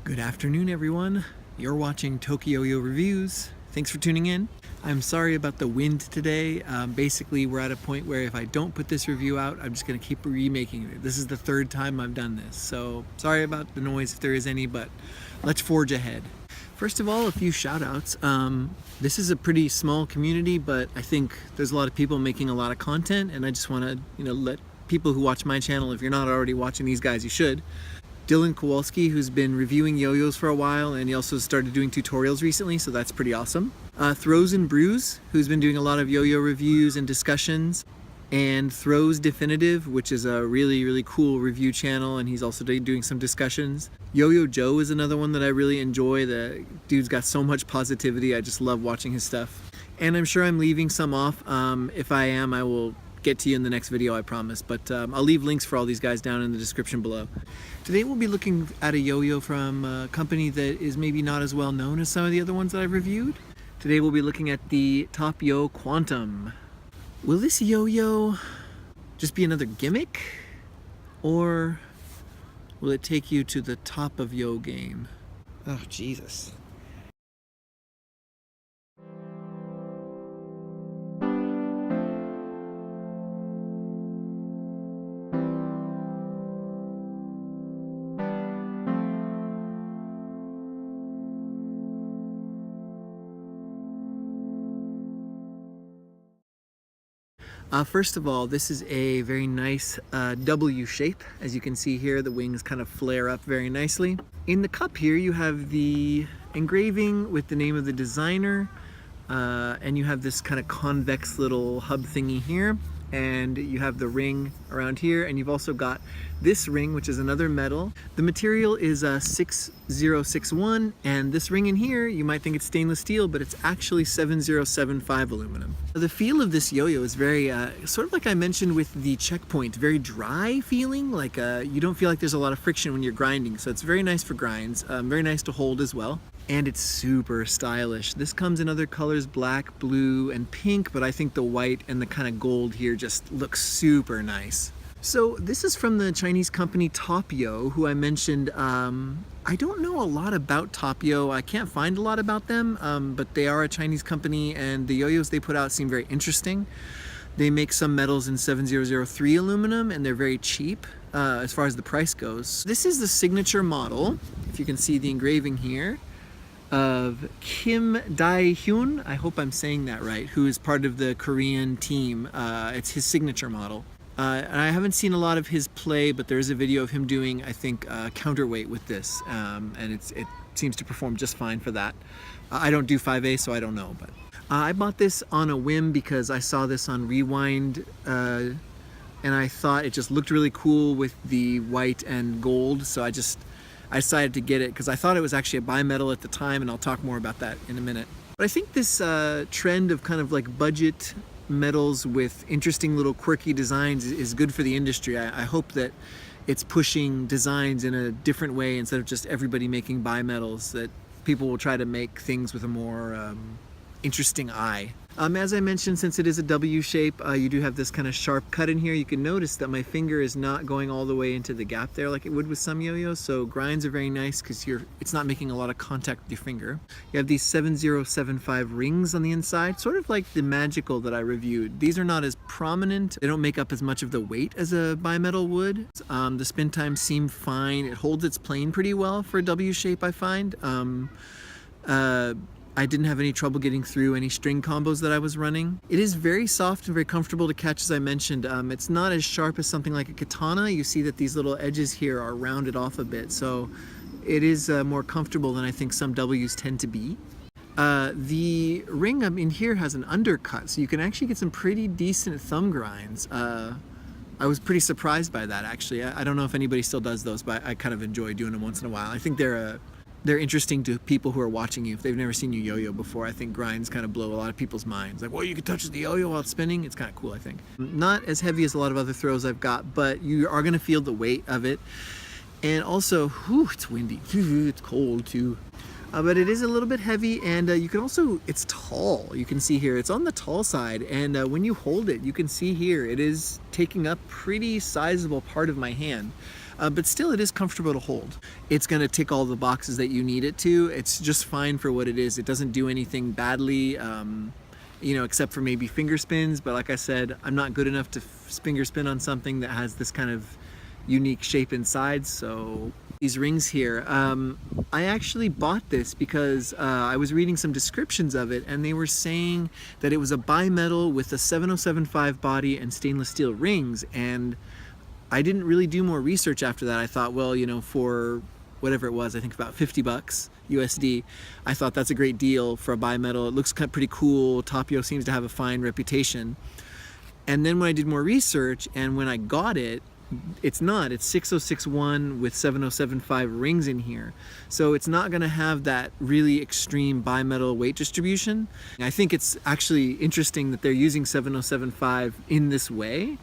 Good afternoon, everyone. You're watching TokYo-Yo Reviews. Thanks for tuning in. I'm sorry about the wind today. Basically, we're at a point where if I don't put this review out, I'm just going to keep remaking it. This is the third time I've done this, so sorry about the noise if there is any, but let's forge ahead. First of all, a few shout-outs. This is a pretty small community, but I think there's a lot of people making a lot of content, and I just want to, let people who watch my channel, if you're not already watching these guys, you should. Dylan Kowalski, who's been reviewing yo-yos for a while, and he also started doing tutorials recently, so that's pretty awesome. Throws and Brews, who's been doing a lot of yo-yo reviews and discussions. And Throws Definitive, which is a really cool review channel, and he's also doing some discussions. Yo-Yo Joe is another one that I really enjoy. The dude's got so much positivity, I just love watching his stuff. And I'm sure I'm leaving some off. If I am, I will get to you in the next video, I promise, but I'll leave links for all these guys down in the description below. Today we'll be looking at a yo-yo from a company that is maybe not as well known as some of the other ones that I've reviewed. Today we'll be looking at the TokYo Quantum. Will this yo-yo just be another gimmick, or will it take you to the top of yo game? Oh, Jesus. First of all, this is a very nice W shape. As you can see here, the wings kind of flare up very nicely. In the cup here, you have the engraving with the name of the designer, and you have this kind of convex little hub thingy here, and you have the ring around here, and you've also got this ring, which is another metal. The material is 6061, and this ring in here, you might think it's stainless steel, but it's actually 7075 aluminum. The feel of this yo-yo is very, sort of like I mentioned with the Checkpoint, very dry feeling, like you don't feel like there's a lot of friction when you're grinding, so it's very nice for grinds, very nice to hold as well. And it's super stylish. This comes in other colors, black, blue, and pink, but I think the white and the kind of gold here just looks super nice. So this is from the Chinese company TokYo, who I mentioned. I don't know a lot about TokYo. I can't find a lot about them, but they are a Chinese company, and the yo-yos they put out seem very interesting. They make some metals in 7003 aluminum, and they're very cheap as far as the price goes. This is the signature model, if you can see the engraving here, of Kim Dae-hyun, I hope I'm saying that right, who is part of the Korean team. It's his signature model. And I haven't seen a lot of his play, but there is a video of him doing, I think, counterweight with this, and it seems to perform just fine for that. I don't do 5A, so I don't know, but I bought this on a whim because I saw this on Rewind, and I thought it just looked really cool with the white and gold, so I decided to get it because I thought it was actually a bimetal at the time, and I'll talk more about that in a minute. But I think this trend of kind of like budget metals with interesting little quirky designs is good for the industry. I hope that it's pushing designs in a different way instead of just everybody making bimetals, that people will try to make things with a more interesting eye. As I mentioned, since it is a W shape, you do have this kind of sharp cut in here. You can notice that my finger is not going all the way into the gap there like it would with some yo-yos, so grinds are very nice because it's not making a lot of contact with your finger. You have these 7075 rings on the inside, sort of like the Magical that I reviewed. These are not as prominent. They don't make up as much of the weight as a bimetal would. The spin times seem fine. It holds its plane pretty well for a W shape, I find. I didn't have any trouble getting through any string combos that I was running. It is very soft and very comfortable to catch, as I mentioned. It's not as sharp as something like a katana. You see that these little edges here are rounded off a bit, so it is more comfortable than I think some W's tend to be. The ring in here has an undercut, so you can actually get some pretty decent thumb grinds. I was pretty surprised by that, actually. I don't know if anybody still does those, but I kind of enjoy doing them once in a while. I think they're interesting to people who are watching you. If they've never seen you yo-yo before, I think grinds kind of blow a lot of people's minds. Like, well, you can touch the yo-yo while it's spinning. It's kind of cool, I think. Not as heavy as a lot of other throws I've got, but you are gonna feel the weight of it. And also, whew, it's windy. It's cold too. But it is a little bit heavy, and you can also, it's tall. You can see here, it's on the tall side, and when you hold it, you can see here, it is taking up pretty sizable part of my hand. but still it is comfortable to hold. It's going to tick all the boxes that you need it to. It's just fine for what it is. It doesn't do anything badly, you know, except for maybe finger spins. But like I said, I'm not good enough to finger spin on something that has this kind of unique shape inside. So these rings here, I actually bought this because I was reading some descriptions of it, and they were saying that it was a bimetal with a 7075 body and stainless steel rings. And I didn't really do more research after that. I thought, well, you know, for whatever it was, I think about 50 bucks USD, I thought that's a great deal for a bimetal. It looks pretty cool. TokYo seems to have a fine reputation. And then when I did more research and when I got it, it's 6061 with 7075 rings in here. So it's not gonna have that really extreme bimetal weight distribution. I think it's actually interesting that they're using 7075 in this way.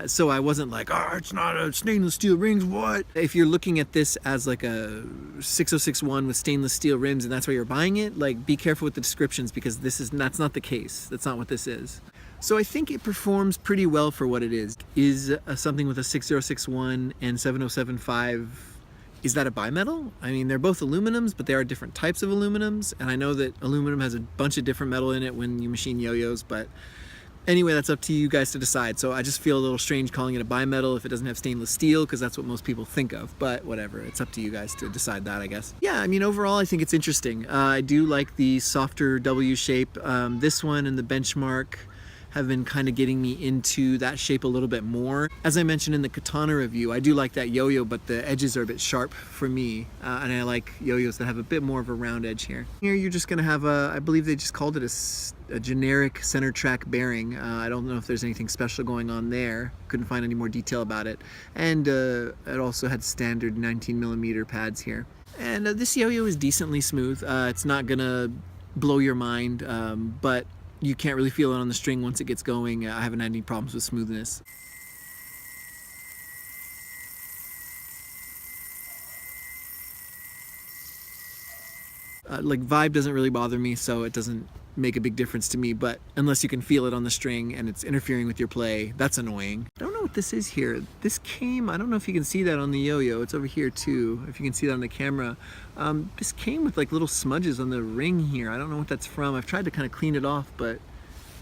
So I wasn't like, oh, it's not a stainless steel rings, what? If you're looking at this as like a 6061 with stainless steel rims and that's why you're buying it, like be careful with the descriptions, because that's not the case. That's not what this is. So I think it performs pretty well for what it is. Is something with a 6061 and 7075, is that a bimetal? I mean, they're both aluminums, but they are different types of aluminums. And I know that aluminum has a bunch of different metal in it when you machine yo-yos, but anyway, that's up to you guys to decide. So I just feel a little strange calling it a bimetal if it doesn't have stainless steel, because that's what most people think of. But whatever, it's up to you guys to decide that, I guess. Yeah, I mean, overall, I think it's interesting. I do like the softer W shape. This one and the Benchmark have been kind of getting me into that shape a little bit more. As I mentioned in the katana review, I do like that yo-yo, but the edges are a bit sharp for me. And I like yo-yos that have a bit more of a round edge here. Here you're just gonna have I believe they just called it a generic center track bearing. I don't know if there's anything special going on there. Couldn't find any more detail about it. And it also had standard 19mm pads here. And this yo-yo is decently smooth. It's not gonna blow your mind, but you can't really feel it on the string once it gets going. I haven't had any problems with smoothness. Like vibe doesn't really bother me, so it doesn't make a big difference to me, but unless you can feel it on the string and it's interfering with your play, that's annoying. I don't know what this is here. This came, I don't know if you can see that on the yo-yo. It's over here too, if you can see that on the camera. This came with like little smudges on the ring here. I don't know what that's from. I've tried to kind of clean it off, but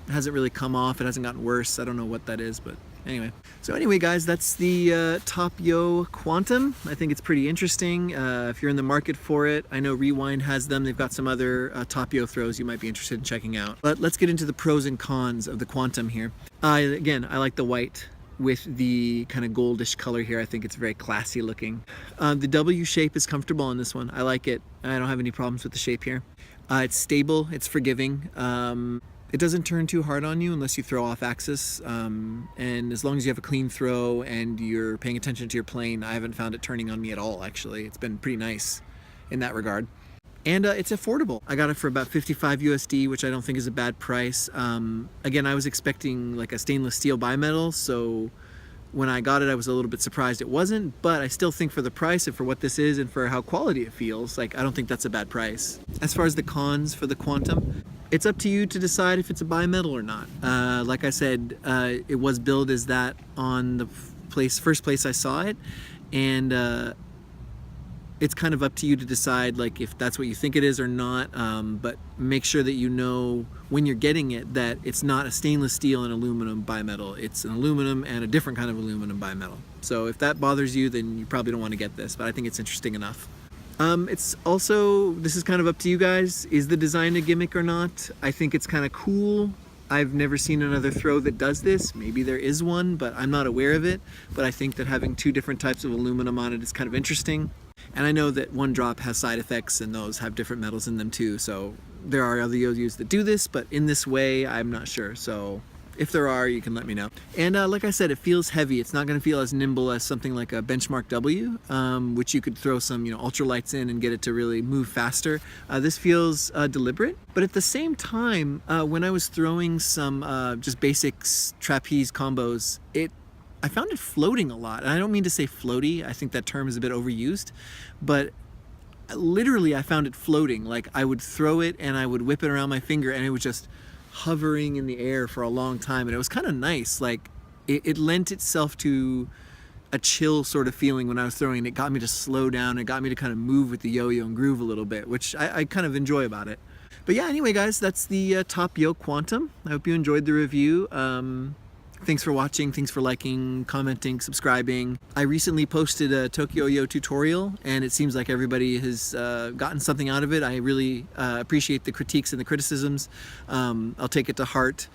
it hasn't really come off. It hasn't gotten worse. I don't know what that is, but anyway. So anyway, guys, that's the TokYo Quantum. I think it's pretty interesting. If you're in the market for it, I know Rewind has them. They've got some other TokYo throws you might be interested in checking out. But let's get into the pros and cons of the Quantum here. Again, I like the white with the kind of goldish color here. I think it's very classy looking. The W shape is comfortable on this one. I like it. I don't have any problems with the shape here. It's stable, it's forgiving. It doesn't turn too hard on you unless you throw off axis, and as long as you have a clean throw and you're paying attention to your plane, I haven't found it turning on me at all, actually. It's been pretty nice in that regard. And it's affordable. I got it for about 55 USD, which I don't think is a bad price. Again, I was expecting like a stainless steel bimetal, so when I got it, I was a little bit surprised it wasn't, but I still think for the price and for what this is and for how quality it feels, like I don't think that's a bad price. As far as the cons for the Quantum, it's up to you to decide if it's a bimetal or not. Like I said, it was billed as that on the first place I saw it, and it's kind of up to you to decide like if that's what you think it is or not, but make sure that you know when you're getting it that it's not a stainless steel and aluminum bimetal. It's an aluminum and a different kind of aluminum bimetal. So if that bothers you, then you probably don't want to get this, but I think it's interesting enough. It's also, this is kind of up to you guys. Is the design a gimmick or not? I think it's kind of cool. I've never seen another throw that does this. Maybe there is one, but I'm not aware of it. But I think that having two different types of aluminum on it is kind of interesting. And I know that one drop has side effects and those have different metals in them too. So there are other yo-yos that do this, but in this way, I'm not sure. So if there are, you can let me know. And like I said, it feels heavy. It's not going to feel as nimble as something like a Benchmark W, which you could throw some, ultralights in and get it to really move faster. This feels deliberate, but at the same time, when I was throwing some just basics trapeze combos, I found it floating a lot. And I don't mean to say floaty. I think that term is a bit overused, but literally I found it floating. Like I would throw it and I would whip it around my finger and it was just hovering in the air for a long time. And it was kind of nice. Like it lent itself to a chill sort of feeling when I was throwing. It got me to slow down. It got me to kind of move with the yo-yo and groove a little bit, which I kind of enjoy about it. But yeah, anyway guys, that's the TokYo Quantum. I hope you enjoyed the review. Thanks for watching, thanks for liking, commenting, subscribing. I recently posted a TokYo-Yo tutorial and it seems like everybody has gotten something out of it. I really appreciate the critiques and the criticisms. I'll take it to heart.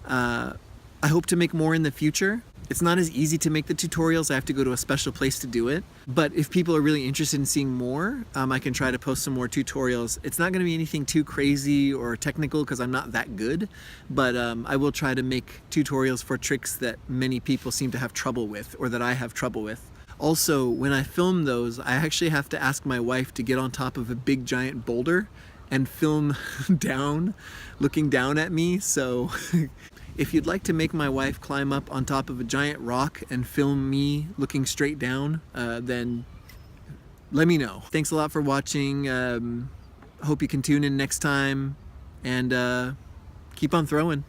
I hope to make more in the future. It's not as easy to make the tutorials. I have to go to a special place to do it. But if people are really interested in seeing more, I can try to post some more tutorials. It's not going to be anything too crazy or technical because I'm not that good. But I will try to make tutorials for tricks that many people seem to have trouble with, or that I have trouble with. Also, when I film those, I actually have to ask my wife to get on top of a big giant boulder and film down, looking down at me. So if you'd like to make my wife climb up on top of a giant rock and film me looking straight down, then let me know. Thanks a lot for watching. Hope you can tune in next time, and keep on throwing.